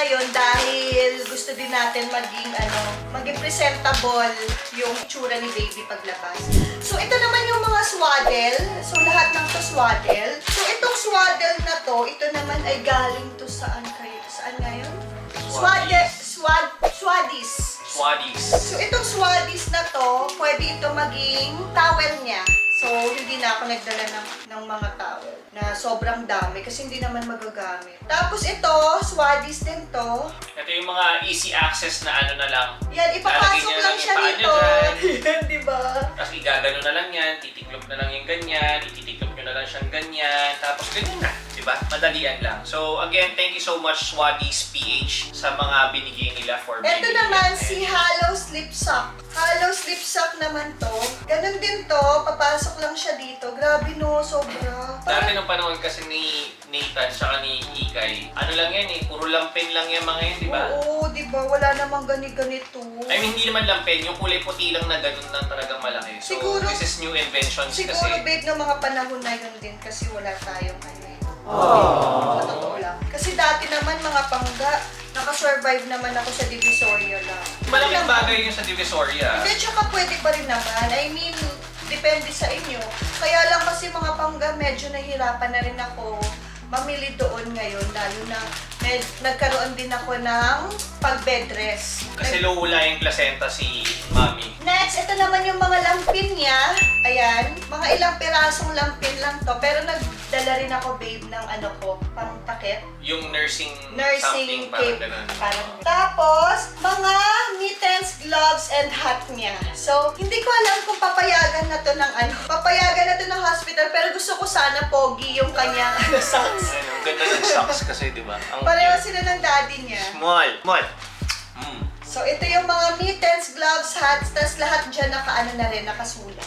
ngayon dahil gusto din natin maging presentable yung itsura ni baby paglabas. So, ito naman yung mga swaddle. So, lahat ng to swaddle. So, itong swaddle na to, ito naman ay galing to saan kayo? Saan ngayon? Swaddies. So, itong swaddies na to, pwede ito maging towel niya. So, hindi na ako nagdala ng mga towel na sobrang dami kasi hindi naman magagamit. Tapos ito, swaddies din to. Ito yung mga easy access na ano na lang. Yan, ipapasok lang siya dito. Yan, diba? Tapos igagano na lang yan, titiklop na lang yung ganyan, ititiklop nyo na lang siyang ganyan, tapos ganyan na. Diba? Madalian lang. So, again, thank you so much, Swaddies PH, sa mga binigay nila for Ito naman, si Hollow Slip Sock. Hollow Slip Sock naman to. Ganun din to, papasok lang siya dito. Grabe no, sobra. Dati nung panahon kasi ni Nathan tsaka ni Ikay, ano lang yan eh, puro lampin lang yung mga yan, diba? Oo, diba? Wala namang ganito. I mean, hindi naman lampin, yung kulay puti lang na ganun lang talagang malaki. So, Siguro- this is new inventions Siguro, kasi. babe, ng mga panahon na yun din kasi wala tayong ano eh. Sa totoo lang. Kasi dati naman mga pangga, nakasurvive naman ako sa Divisoria lang. Malaking bagay yun sa Divisoria. Hindi, tsaka pwede pa rin naman. I mean, depende sa inyo. Kaya lang kasi mga pangga, medyo nahirapan na rin ako mamili doon ngayon. Lalo na nagkaroon din ako ng pag-bed rest. Kasi lula yung placenta si Mami. Next, ito naman yung mga lampin niya. Ayan, mga ilang pirasong lampin lang to. Pero nagdala rin ako, babe, ng ano ko, pang takip. Yung nursing Nursing something, parang cape. ganun. Tapos, mga mittens, gloves, and hat niya. So, hindi ko alam kung papayagan na to ng papayagan na to ng hospital, pero gusto ko sana pogi yung kanyang socks. Ayun, ang ganda ng socks kasi, di ba? Ang Pareho cute. sila ng daddy niya. Small. So, ito yung mga mittens, gloves, hats, tas lahat dyan nakaano na rin, nakasulat.